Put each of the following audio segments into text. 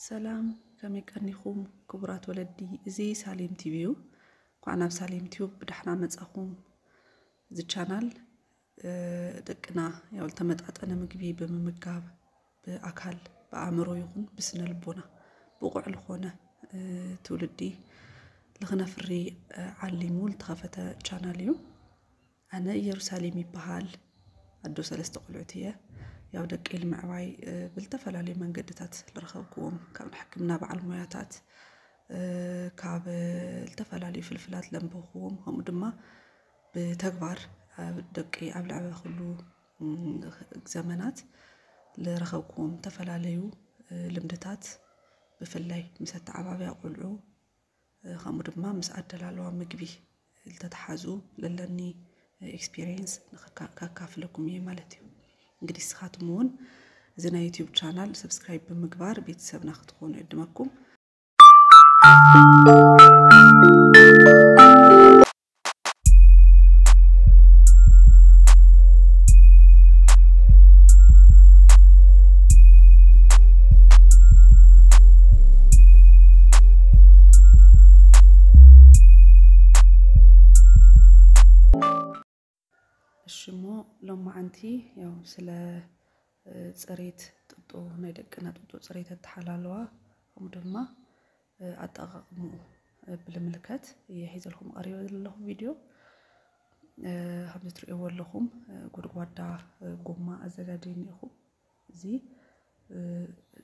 سلام كم يكنيكم كبرات ولدي زي سالم تيفيو قعنا بسالم تيوب بدحنا مصاخوم زي channel دقنا ያው ተመጣጣነ ምግቢ በመመጋብ በአካል በአእምሮ ይሁን በስነ ልቦና በቁዕ ለሆነ ትውልዲ ለخنፍሪ ዓሊሙ ተኸፈተ channel እዩ አነ ኢየሩሳሌም ይባሃል አዶ ሰለስተ ቆልዑትየ ያው ደቀ ልምዕባይ بالتفلالي መንገድታት ለረኸብኩም ካብ ሕክምና በዓል ሞያታት ካብ التفلالي ፍልፍላት ለምበኹም هم ድማ بتግባር ደቀ ኣብ ልዕበ ኩሉ ዘመናት ለረኸብኩም ተፈላለዩ ልምድታት بفላይ ምስ ተዓባብያ ቆልዑ هم ድማ ምስ ኣደላለዋ ምግቢ ልተተሓዙ ለለኒ ኤክስፒሪየንስ ካካፍለኩም ይሄ ማለት እዩ እንግዲህ ስኻትሙን زنا يوتيوب channel سبسكرايب بمقبار بيتسابنا خطخون عدمكم الشمو لما عنتي يو سلا صريت ططو نيدقنا ططو صريت تحلالوا هم دما اطاقمو بالملكات يحيزلكم قريب له فيديو هم تريو لهم غدغوادا غوما ازجاجينيخو زي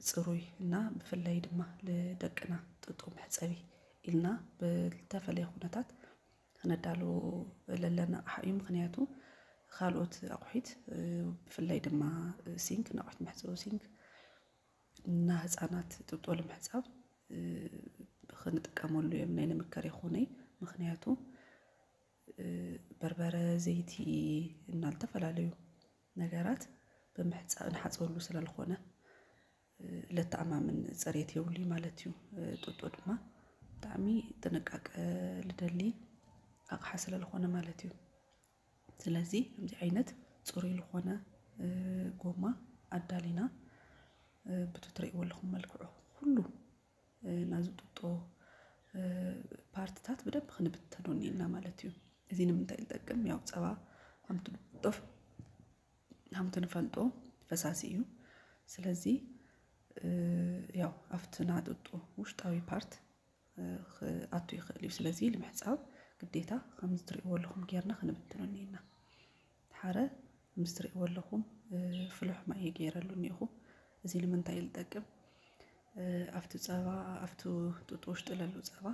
صروي እና بفላይ ድማ ለደቅና ططو محصبي إلنا بالتفلي خناتات خندالو للنا حقي مخنياتو خالوت أقحيت بفላይ ድማ سينك نقحت محصو سينك እና ህፃናት ጥጦ ለምሕጻብ خنጥቀመሉ የምናይነ መከሪ ኾነይ ምክንያቱ በርበረ ዘይቲ እና ተፈላለዩ ነገራት በመሕጻብ ንሓጽወሉ ስለልኾነ ለተአማምን ጽሬት ይውሊ ማለት እዩ ጥጦ ድማ ጣዕሚ ጥንቃቀ ልደሊ አቅሓ ስለልኾነ ማለት እዩ ስለዚህ እንጂ አይነት ጽሩይ ለሆነ ጎማ አዳሊና بتتريقوا لكم መልክዑ ሁሉ ናዝጥጦ ፓርትታት በደብ خنبتنونيና ማለት እዩ እዚንም እንታይልጠቅም ያው ጸባ አምጥጦፍ አምጥንፈልጦ ፈሳሲ እዩ ስለዚህ ያው አፍትና ጥጦ ውሽጣዊ ፓርት አቱ ይخلي ስለዚህ ለምሕጻብ ግዴታ ከምዝትሪእዎ ለኩም ጌርና خنبتنونيና ሓረ ምስትሪእዎ ለኩም ፍሉሕ ማይ ጌረሉኒኹ እዚ ለምንታይ ልጠቅም አፍቱ ጸባ አፍቱ ጥጦ ውሽጥ ለሉ ጸባ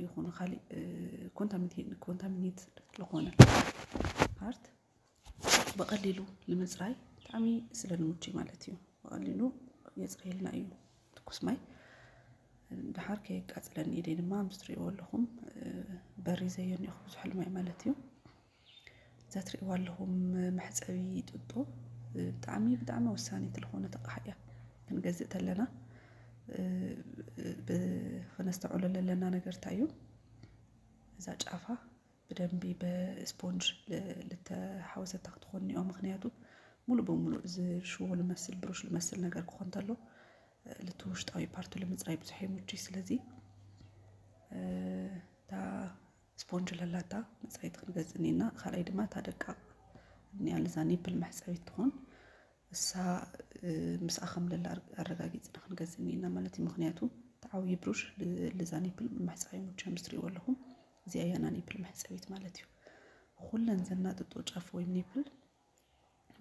ይኹን ኻሊ ኮንታሚኔት ለሆነ ፓርት በቀሊሉ ለምጽራይ ጣሚ ስለንሙጪ ማለት እዩ በቀሊሉ የጽሬልና እዩ ትኩስ ማይ دحر كي قاصلن يدينما مستريو لهم بري زيون يخ بزحل ماي ማለት እዩ ዛትሪው لهم محصبي ጥጦ بጣعሚ ወሳኒ ተልኾነ ተقحያ ክንገዝእ ተለና በፈነስተዑለ ለለና ነገር ታዩ እዛ ጫፋ በደንቢ በስፖንጅ ለተሐወሰት ተختخونيو ምክንያቱ ሙሉ በሙሉ እዚ ሽው ለመስል ብሩሽ ለመስል ነገር ኮንታሎ ለተውሽጣዊ ፓርቱ ለምጽራይ ብዙ ሄሞጂ ስለዚህ ታ ስፖንጅ ለላታ መጽራይት ክንገዝኒና خلای ድማ ታደቃ ንያልዛ ኒፕል محصبيት ትሆን እሳ مساخم ለላ አረጋጊጽና ክንገዝኒና ማለት ምክንያቱ ታዓዊ ብሩሽ ለዛ ኒፕል محصبي ሙቻ ምስትሪው ለሁም እዚ አያና ኒፕል محصبيት ማለት እዩ ሁለን ዘና ጥጦ ጫፍ ወይ ኒፕል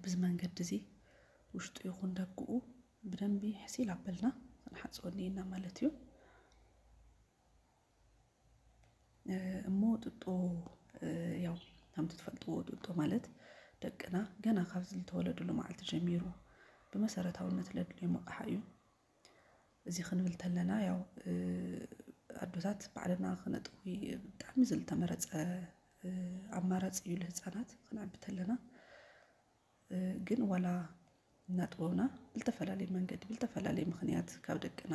ብዝመንገድ እዚ ውሽጡ ይኹን ደቁ بدنبي حسيل عبلنا نحصونينا مالتيو موت طو ياو هم تتفلطو طو مالت دقنا غنا خافزل تولدلو معلت جميرو بمسارتاونت لدلو مقحايو زي خنبل تلنا ياو ادوታት بعدنا خنطوي بጣعሚ زل تمرص አማራጽ እዩ ለህፃናት خنعبتلنا ግን ወላ ናጥወና بالتفلالي መንገድ بالتفلالي ምክንያት ካብ ደቅና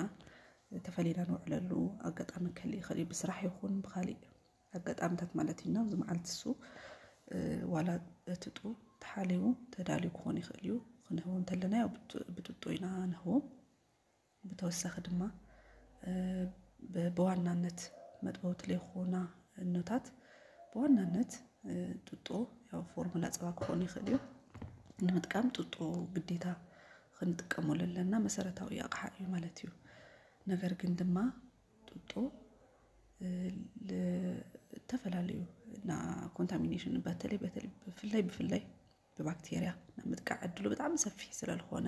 ተፈሊና ንውዕለሉ አጋጣሚ ከሊ በስራሕ ይኹን በኻሊ አጋጣምታት ማለት ነው ዝማዓልትሱ ዋላ እትጡ ተሓሊው ተዳሊ ኮን ይኽልዩ ክንህው እንተለና ያው ብጥጦይና ነው بتوسخ ድማ بوانانت مدبوت ليخونا النوتات بوانانت ጡጦ ያው ፎርሙላ ጸባ ከሆነ ይኸዲው እንመጥቀም ጡጦ ግዴታ ክንጥቀመለና መሰረታዊ አቅሓ እዩ ማለት እዩ ነገር ግን ድማ ጡጦ ለተፈላለዩ እና ኮንታሚኔሽን በተለይ በፍላይ በባክቴሪያ ምጥቃዕ ዕድሉ በጣም ሰፊ ስለልሆነ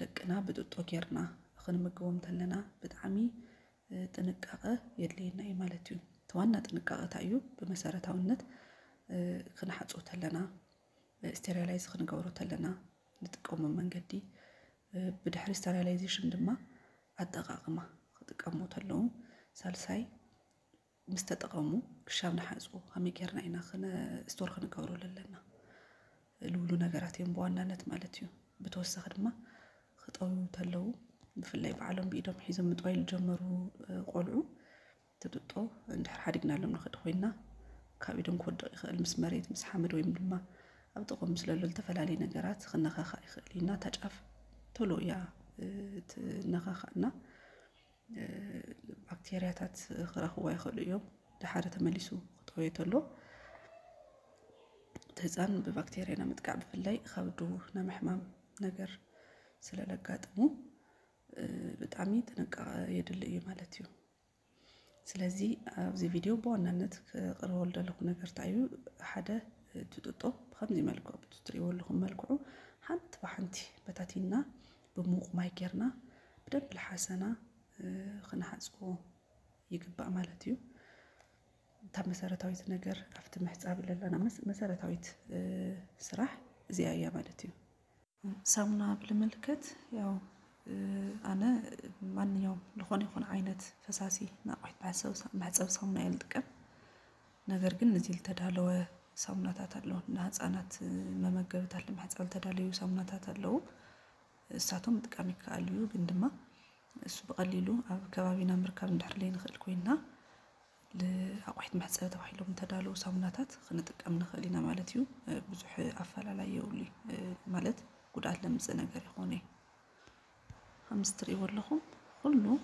ደቅና በጡጦ ጌርና ክንምገቦም ተለና በጣም ጥንቃቄ የድልየና ማለት እዩ ተዋና ጥንቃቄ ታዩ በመሰረታውነት ክንሓጾ ተለና ስቴሪላይዝ ክንገብሮ ተለና ንጥቀም መንገዲ በድሕሪ ስቴሪላይዜሽን ድማ አጠቃቅማ ክጥቀሙ ተለው ሳልሳይ ምስተጠቀሙ ክሻብና ሓጾ ከመጌርና ኢና ስቶር ክንገብሮ ለለና ልውሉ ነገራት እዮም በዋናነት ማለት እዩ በተወሰኸ ድማ ክጠው ተለው ብፍላይ በዓለም ቢዶም ሒዞም ምጥዋይል ጀመሩ ቆልዑ ተጥጦ እንድሕር ሓዲግናሎም ንኽድ ኮይና ካብ ኢዶም ክወድቕ ይኽእል ምስ መሬት ምስ ሓመድ ወይም ድማ ኣብ ጥቕም ስለሎ ተፈላለዩ ነገራት ክነኻኻ ይኽእልና ተጫፍ ቶሎ ያ ትነኻኻና ባክቴሪያታት ክረኽቡ ይኽእሉ እዮም ድሓረ ተመሊሱ ክጠውዮ ተሎ ተዛን በባክቴሪያና ምጥቃዕ ብፍላይ ካብዱ ናምሕማም ነገር ስለለጋጥሙ በጣም ጥንቃቄ የድል እዩ ማለት እዩ ስለዚህ ኣብዚ ቪዲዮ በዋናነት ከቅርበል ደለኹ ነገር ታዩ ሓደ ትጥጦ በከምዚ መልክዑ ትሪወልኹም መልክዑ ሓንቲ በሓንቲ በታቲና በሙቕ ማይ ጌርና በደንብ ለሓሰና ክንሓጽቦ ይግባእ ማለት እዩ እታ መሰረታዊት ነገር ኣብቲ ምሕጻብ ለለና መሰረታዊት ስራሕ እዚኣ እያ ማለት እዩ ሳሙና ብልምልከት ያው ኣነ ማንኛውም ለኾነ ይኹን ዓይነት ፈሳሲ ናቆይት ማሕጸብ ሳሙና ይልጥቀም ነገር ግን እዚ ልተዳለወ ሳሙናታት ኣለዉ ንህፃናት መመገብታት ለማሕጸብ ተዳለዩ ሳሙናታት ኣለዉ እሳቶም ጥቃሚ ይከኣል እዩ ግን ድማ እሱ በቀሊሉ ኣብ ከባቢና ምርካብ እንድሕር ለይ ንኽእል ኮይና ለኣቆይት ማሕጸብ ተባሂሎም ተዳለዉ ሳሙናታት ክንጥቀም ንኽእል ኢና ማለት እዩ ብዙሕ ኣፈላላይ የብሉ ማለት ጉድኣት ለምጽእ ነገር ይኾነ همستري واللهم كله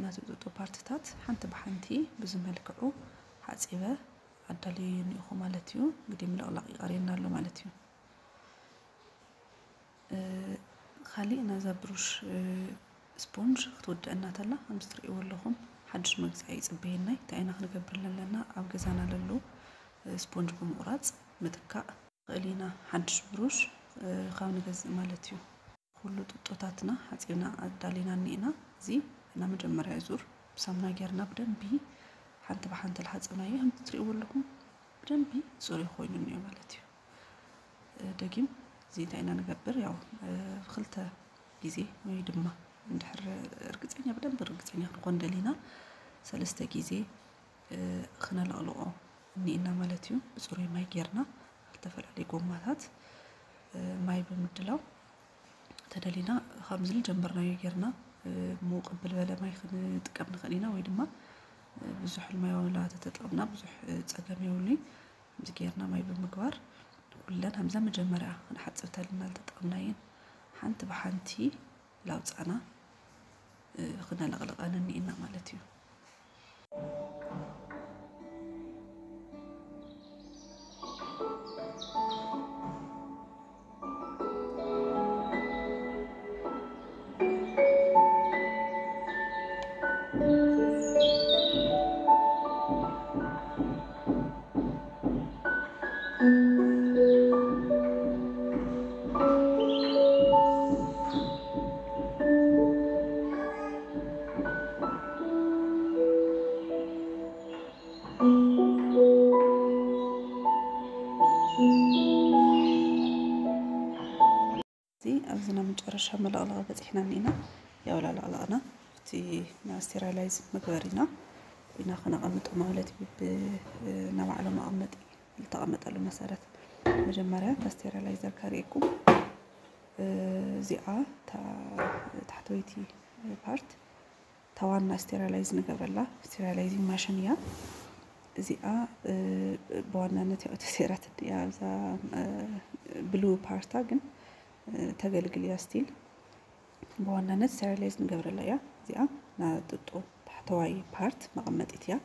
ناس يدوتو بارتيتات حنت بحنتي بزملكعو حاسبه عدالين يخو مالتيو قديم لا قرينا له مالتيو خلينا زبروش سبونج تودعنا تلا همستري واللهم حدش مغزاي صبيناي تاينا خنقبر لنا اب غزانا للو سبونج بمقراص متكا قلينا حدش بروش خاون غز مالتيو كله تطوتاتنا حصينا ادالينا نينا زي انا مجمريا يزور بسامنا غيرنا بدنبي حنت بحنت الحصنا يهم تريو لكم بدنبي صوري خوينو نيو مالتي دقيم زي تاينا نغبر ياو خلته غزي وي دما اندحر ارغصنيا بدنب ارغصنيا كوندلينا ثلاثه غزي خنلقلقو نينا مالتي صوري ماي غيرنا تفلالي قوماتات ماي بمدلاو تدلينا خمس الجمبرنا يجرنا مو قبل ولا ما يخد تقبل خلينا ويدما بزح الماء ولا تطلبنا بزح تصقم يولي مزكيرنا ما بمقبار كلنا همزه مجمرة نحصبتها لنا تطقمناين حنت بحنتي لو صانا خدنا لغلقنا نينا مالتيو أبزنا مجرشة ملغلغة بتحنا نينا يا ولا لغلغنا في ناستيرالايز مقبرنا بنا خنا قمت مالتي بنوع على ما قمت التقمت على مسارات مجمرة ناستيرالايزر كاريكو زيعة تحت ويتي بارت توان ناستيرالايز نقبرلا ستيرالايزين ماشينيا زيعة بوانا نتي أتسيرات يا ذا بلو بارتاجن تقلقل يا ستيل بوانا نت ستيرلايز نقبر لها زيا ጥጦ ታሕተዋይ ፓርት መቐመጢት እያ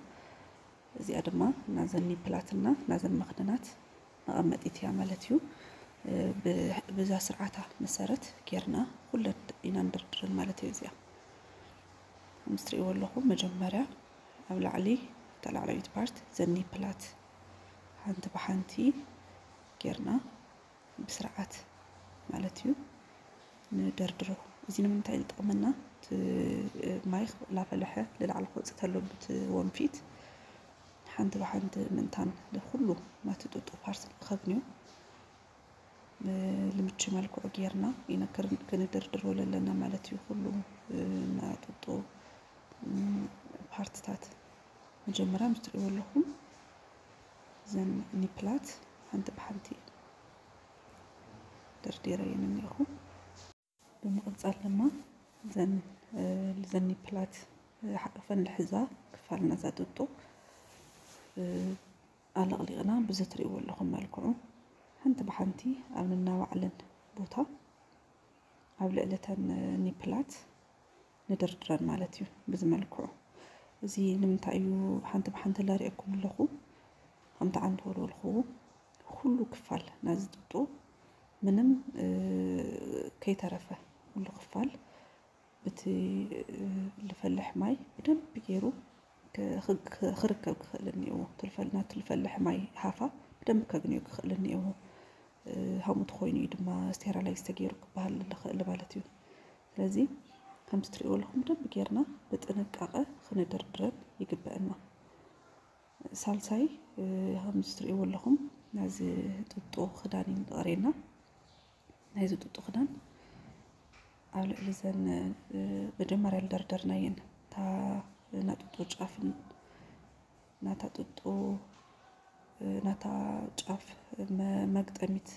እዚኣ ድማ ናዘን ኒፕላትና ናዘን መኽደናት መቐመጢት እያ ማለት እዩ ብዛ ስርዓታ መሰረት ጌርና ኩለን ኢና ንድርድረን ማለት እዩ እዚኣ ምስትሪእዎ ኣለኹም መጀመርያ ኣብ ላዕሊ ተላዕለዊት ፓርት ዘን ኒፕላት ሓንቲ ብሓንቲ ጌርና بسرعات مالتيو ندردرو زين من تايل طقمنا مايخ لا فلحه للعل قوص تلو بتونفيت حنت بحنت منتان لكله ما تططو بارس خبنيو لمتش مالكو غيرنا ينكر كندردرو لنا مالتيو كله ما تططو بارتات مجمرا مستريو لهم زين نيبلات حنت بحنتي درديرين نيخو بمقصال لما زن بلات حقفن الحذاء كفالنا زادتو على غليغنا بزتري ولهم مالكو حنت بحنتي عملنا وعلن بوتا عبل لتن نيبلات ندردرن مالتيو بزمالكو زي نمتايو حنت بحنت لا ريكم لخو حنت عنده لخو كله كفال نازدتو منم كي ترفه كله خفال بتي لفلح ماي بدم بيجرو خركب خلنيو تلفلح ماي حافة بدم كجنيو خلنيو هم تخويني دما ستيرالايز تجيرو بهال اللي بالتيو لذي هم تريقول لهم بدم بيجرنا بتنققة خندردرن يجبئنا سالساي هم تريقول لهم نازي تطو خدانين قرينا نايزو تطخدان على لزن بجمر الدردرناين تا ناتطو جافن ناتا تطو ناتا جاف مقدميت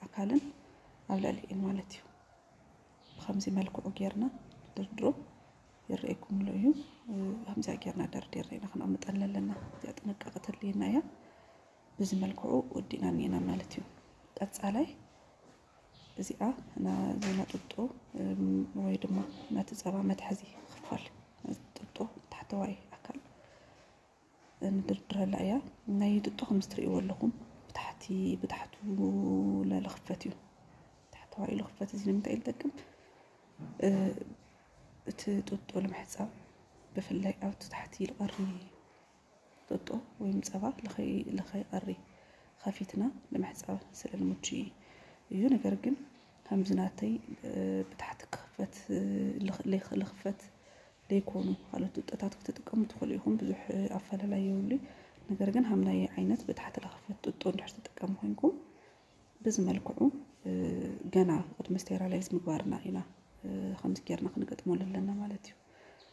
اكالن على لئن مالتيو بخمسي ملكو غيرنا دردرو يريكم ليو خمسه غيرنا درديرنا خنقمطن لنا يطنققت لينا يا بزي ملكو ودينا نينا مالتيو قصالاي እዚኣ እና ዘና ጥጦ ወይ ድማ ናተጸባ መትሐዚ خفال ጥጦ ታሕተዋይ አካል እንደድረላ ያ ናይ ጥጦ ከምስትሪኡ ኣለኹም ብታሕቱ ለለኽፈት እዩ ታሕተዋይ ለኽፈት እዚ ንምንታይ ይጠቅም እቲ ጥጦ ለምሕጻብ ብፍላይ ኣብ ታሕቲ ይቀሪ ጥጦ ወይ ምጸባ ለኸይ ቀሪ خفيتنا ለምሕጻብ ስለልሙቺ እዩ ነገር ግን همزناتي بتحت كخفت لخفت ليكونوا على تطاتك تتقم تخليهم بزح افلا لا يولي ነገር ግን همناي عينت بتحت لخفت ጥጦ እንድሕር ተጠቀሙ ኮይንኩም بزملكعو ገና قد مستيرالايز ምግባርና ኢና خمس ጌርና ክንገጥመሉ ለና ማለት እዩ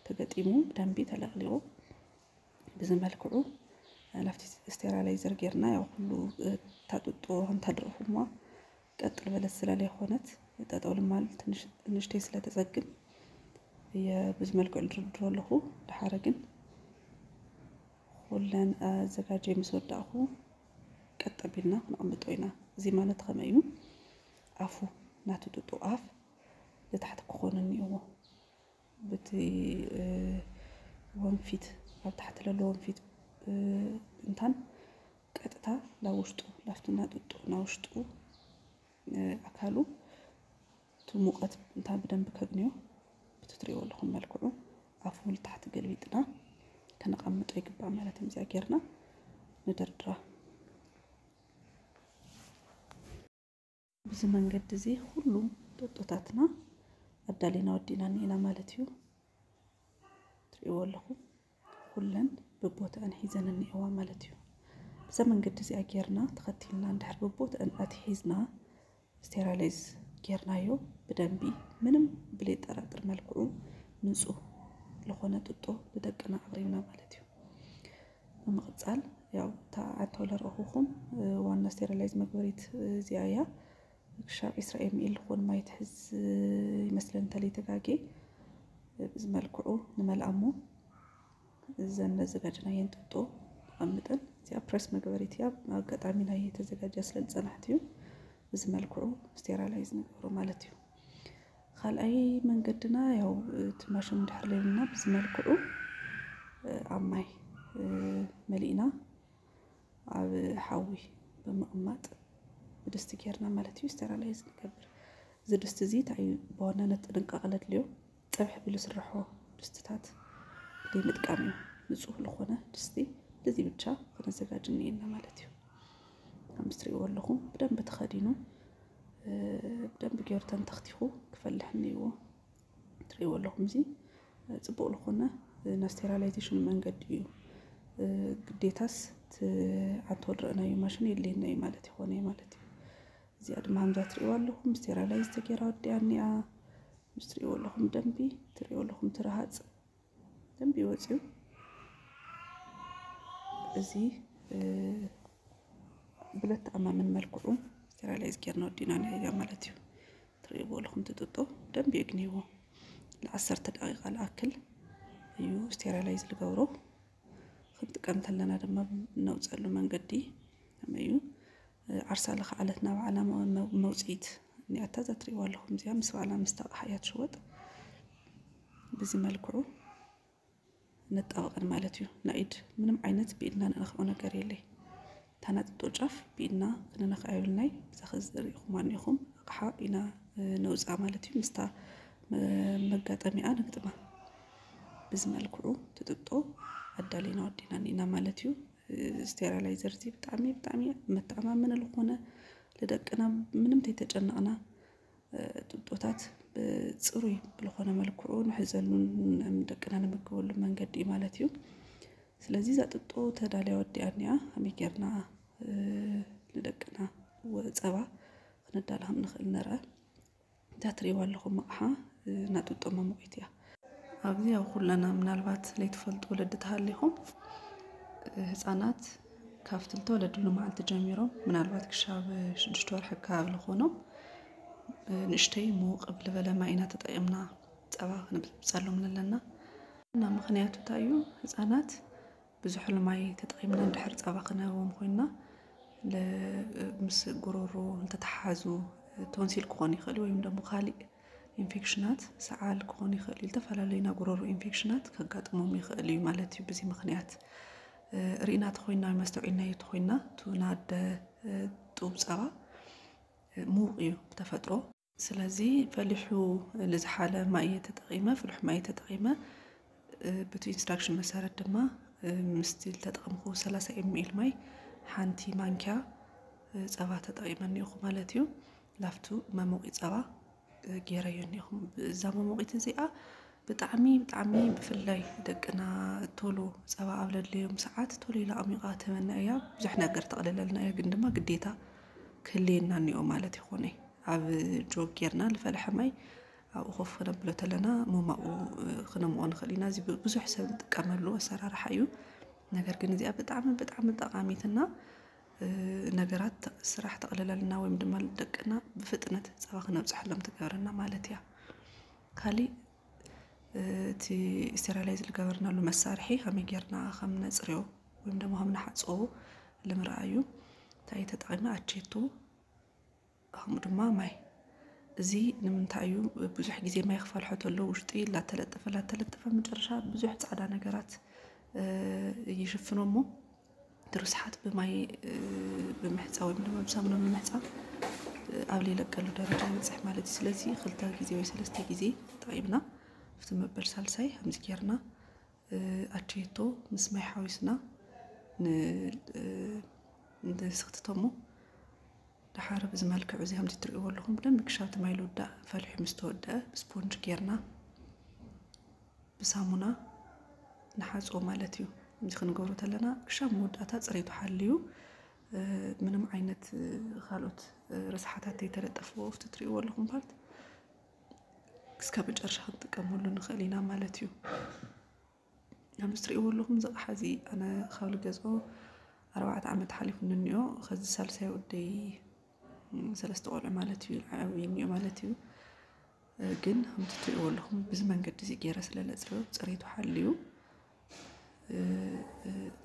ተገጢሙ ደንቢ ተለቅሊቁ بزملكعو ላፍቲ ستيرالايزر ጌርና ያው ሁሉ ታጥጦ እንታድርፉማ ቀጥል በለስ ስላለ ሆነት ተጣጣው ለማል ትንሽ ተስለ ተጸግም የብዙ መልኩ ድርድሮ ለሁ ለሐረግን ሁለን አዘጋጀ መስወዳሁ ቀጥብልና ንቀምጦይና እዚ ማለት ከመዩ አፉ ናትጥጡ አፍ ለታሕት ኮነን ይው በቲ ወንፊት ኣብ ታሕት ለወንፊት እንታን ቀጥታ ላውሽጡ ላፍትና ጥጡ ናውሽጡ አካሉ ሙቀት እንታ በደንብ ከግኒው በትትሪው ለኹም መልኩ አፉን ታሕት ገልቢጥና ከነቀምጦ ይግባ ማለት ነው ዚያገርና ንደርድራ ብዙ መንገድ እዚ ሁሉም ጥጦታትና አዳሊና ወዲና ንኢና ማለት እዩ ትሪው ለኹም ሁለን በቦታን ሂዘን ንኢዋ ማለት እዩ በዛ መንገድ እዚ አገርና ተኸቲልና እንድሕር በቦታን አትሂዝና ستيرالايز ጌርናዮ በደንቢ ምንም ብለ ጠራጥር መልኩ ንጹህ ለሆነ ጥጦ በደቅና አብሪና ማለት እዩ በመቀጻል ያው ታአቶለረሁኩም ዋና ستيرالايز መግበሪት ዚያያ ክሻብ እስራኤል ሚል ሆን ማይትህዝ ይመስለን ተለይተጋጌ በዝመልኩ ንመልአሙ ዘነ ዘጋጅና የንጥጦ አምጠን ዚያ ፕሬስ መግበሪት ያ አጋጣሚና የተዘጋጀ ስለጸናህት እዩ بزملكو ستيرالايز نقرو مالتيو ካልኣይ መንገድና ያው ትማሽን ድሕር ለይልና ብዝመልክዑ ኣብ ማይ መሊእና ኣብ ሓዊ ብምቕማጥ ብድስቲ ጌርና ማለት እዩ ስተራላይዝ ንገብር። እዚ ድስቲ እዚ እንታይ ብዋናነት ጥንቃቐ ዘድልዮ ፀብሒ ብልስርሖ ድስትታት ዘይምጥቃም እዩ። ንፁህ ዝኾነ ድስቲ እዚ ብቻ ክነዘጋጅ እኒአና ማለት እዩ። ከምዚ ትሪእዎ ኣለኹም ብደንብ ተኸዲኑ ብደንብ ገይሩ ተንተኽቲኹ ክፈልሕ እኒአዎ ትሪእዎ ኣለኹም። እዚ ፅቡቕ ዝኾነ ናይ ስቴራላይዜሽን መንገዲ እዩ። ግዴታስ ዓንቶ ንርእናዮ ማሽን የድልየና እዩ ማለት ይኾነ ማለት እዩ። እዚኣ ድማ ከምዛ ትሪእዎ ኣለኹም ስቴራላይዝ ተገይራ ወዲኣ እኒኣ ምስ ትሪእዎ ኣለኹም ደንቢ ትሪእዎ ኣለኹም ትረሃፅ ደንቢ ወፂኡ እዚ ብለት ኣማምን መልክዑ ስቴራላይዝ ጌርና ወዲና ነያ ማለት እዩ። ትሪእዎ ኣለኹም ትጥጦ ደንቢ የግኒዎ ለ10 ደቂቃ ዝኣክል እዩ ስቴራላይዝ ዝገብሮ። ክንጥቀም ተለና ድማ ነውፀሉ መንገዲ ከመይ እዩ ዓርሳ ዝኸኣለትና ባዕላ መውፂኢት እኒኣታ እዛ ትሪእዎ ኣለኹም እዚኣ ምስ ባዕላ ምስ ኣቕሓ እያ ትሽወጥ። በዚ መልክዑ ነጣበቐን ማለት እዩ። ናይ ኢድ ምንም ዓይነት ብኢድና ንነኽኦ ነገር የለይ። እታ ናጥጦ ጫፍ ብኢድና ክንነኽኣ የብልናይ። እዛ ኸዚ ሪኢኹማ እኒኹም ኣቕሓ ኢና ነውፃ ማለት እዩ። ምስታ መጋጠሚኣ ነግጥማ በዚ መልክዑ ትጥጦ ኣዳሊና ወዲና እኒና ማለት እዩ። ስቴራላይዘር እዚ ብጣዕሚ መተኣማመኒ ዝኾነ ለደቅና ምንም ተይተጨነቕና ጥጦታት ብፅሩይ ብዝኾነ መልክዑ ንሕዘሉን ደቅና ንምገበሉ መንገዲ ማለት እዩ። ስለዚ እዛ ጥጦ ተዳልያ ወዲኣ እኒኣ ከመይ ጌርና ንደቅና ፀባ ክነዳሉ ከም ንኽእል ንርአ። እታ ትሪእዎ ኣለኹም ኣቕሓ ናይ ጥጦ መሞቂት እያ። ኣብዚ ኣብ ኩለና ምናልባት ዘይትፈልጡ ወለዲ ተሃሊኹም ህፃናት ካብ 2 ወለድሉ መዓልቲ ጀሚሮም ምናልባት ክሻብ 6 ወርሒ ኣከባቢ ዝኾኖም ንእሽተይ ምውቕብ ዝበለ ማይ ኢና ተጠቒምና ፀባ ክንብፀሎም ኣለና እና ምክንያቱ እንታይ እዩ ህፃናት ብዙሕ ማይ ተጠቒምና እንድሕር ፀባ ክነህቦም ኮይና ምስ ጉሮሮ እንተተሓሓዙ ቶንሲል ክኾን ይኽእል ወይም ደሞ ካሊእ ኢንፌክሽናት ሰዓል ክኾን ይኽእል እዩ። ዝተፈላለዩ ናይ ጉሮሮ ኢንፌክሽናት ከጋጥሞም ይኽእል እዩ ማለት እዩ። በዚ ምክንያት ርኢና ተኾይና ወይ መስተውዒልና ተኾይና ናደ ጡብ ፀባ ምዉቕ እዩ ብተፈጥሮ። ስለዚ ፈሊሑ ንዝሓለ ማይ ተጠቒመ ፍሉሕ ማይ ተጠቒመ በቲ ኢንስትራክሽን መሰረት ድማ ምስቲ ተጠቐምኩ 30 ml ማይ ሓንቲ ማንኪያ ፀባ ተጠቒመ እኒኹ ማለት እዩ። ላፍቱ መሞቂ ፀባ ገይረዮ እኒኹ። እዛ መሞቂት እዚኣ ብጣዕሚ ብፍላይ ደቅና ቶሎ ፀባ ኣብ ዘድልዮም ሰዓት ቶሎ ኢላ ኣሚቓ ትህበና እያ። ብዙሕ ነገር ተቕልለልና እያ። ግን ድማ ግዴታ ክህልየና እኒኦ ማለት ይኾነ ኣብ ጆግ ጌርና ዝፈለሐ ማይ ኣብኡ ኮፍ ክነብሎ ተለና ምማኡ ክነምቆ ንኽእል ኢና። እዚ ብዙሕ ሰብ ዝጥቀመሉ ኣሰራርሓ እዩ። ነገር ግን እዚኣ ብጣዕሚ ጠቃሚትና ነገራት ስራሕ ተቕልለልና ወይም ድማ ደቅና ብፍጥነት ፀባ ክነብፅሐሎም ትገብረና ማለት እያ። ካሊእ እቲ ስቴራላይዝ ዝገበርናሉ መሳርሒ ከመይ ጌርና ከም ነፅርዮ ወይም ደግሞ ከም ንሓፅቦ ንምርኣዩ እንታይ ተጠቒምና ኣቼቶ ከምኡ ድማ ማይ እዚ ንምንታይ እዩ ብዙሕ ግዜ ማይ ክፈልሖ ተሎ ውሽጢ ላተለጠፈ መጨረሻ ብዙሕ ፃዕዳ ነገራት ይሽፍኖ እሞ ትርስሓት ብማይ ብምሕፃ ወይም ድማ ብሳሙና ብምሕፃብ ኣብ ዘይለቀሉ ደረጃ ይበፅሕ ማለት እዩ። ስለዚ 2 ግዜ ወይ 3 ግዜ ተጠቒምና ኣብቲ መበል ሳልሳይ ከምዚ ጌርና ኣቼቶ ምስ ማይ ሓዊስና ንስኽትቶሞ ድሓር ብዚ መልክዑ እዚ ከምዚ ትሪእዎ ኣለኹም ብደንቢ ክሻብቲ ማይ ልውዳእ ፈሊሑ ምስ ተወድአ ብስፖንጅ ጌርና ብሳሙና ንሓፅቦ ማለት እዩ። ከምዚ ክንገብሮ ተለና ክሻብ መወዳእታ ፅሬቱ ሓልዩ ምንም ዓይነት ካልኦት ርስሓታት ዘይተለጠፍዎ ኣብቲ ትሪእዎ ኣለኹም ፓርት ክሳብ መጨረሻ ክንጥቀመሉ ንኽእል ኢና ማለት እዩ። ከምዚ ትሪእዎ ኣለኹም እዚ ኣቕሓ እዚ ኣነ ካብ ዝገዝኦ 4 ዓመት ሓሊፉኒ እኒኦ። ከዚ ሳልሳይ ወደይ 3 ቆልዑ ማለት እዩ ዓብይ እኒኦ ማለት እዩ። ግን ከምቲ ትሪእዎ ኣለኹም ብዚ መንገዲ እዚ ገይረ ስለለፅርዮ ፅሬቱ ሓልዩ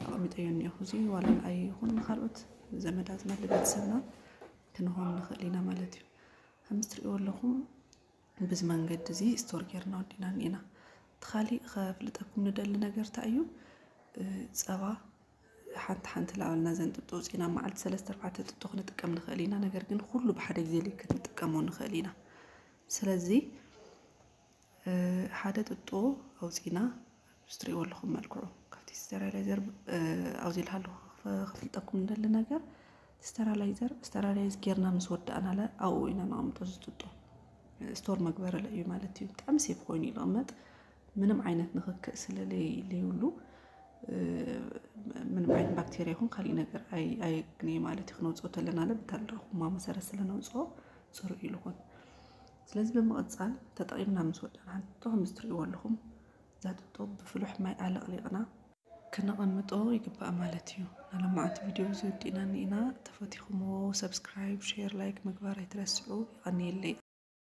ኣቐሚጠዮ እኒአኹ። እዚ ዋላ ንዓይ ይኹን ንካልኦት ዘመዳትና ለቤተሰብና ክንህቦም ንኽእል ኢና ማለት እዩ። ከምዚ ትሪእዎ ኣለኹም بز منقد زي ستور جيرنا ودينا نينا تخالي خافلتكم ندل نجر تأيو صبا حنت لعلنا زين تطوزينا مع الثلاث أربعة تطخن تكمل نخلينا نجر جن كله بحد زي اللي كنت تكمل نخلينا سلازي حدا تطو أو زينا اشتري ولا خم الكرو كفتي سترالايزر أو زي الحلو خافلتكم ندل نجر سترالايز جيرنا مسود أنا لا أو إن أنا عم تطو ستور مقبرة لأيو مالتي تأمسي بخويني لغمت منم عينت نخك سلالي ليولو من بعين بكتيريا هون خلي نقر أي قني مالتي خنوصو تلنا لبتالرهم ما مسارة سلنا وصو صاروا إلوهن سلازي بمقصال تطعيمنا مسود أنا حطوهم مستريوا لهم ذات الطب بفلوح ما يعلق لغنا كنا قنمطو يقبقى مالتيو أنا لما عدت فيديو زودينا نينا تفاتيخمو سبسكرايب شير لايك مقبارة يترسعو يغني اللي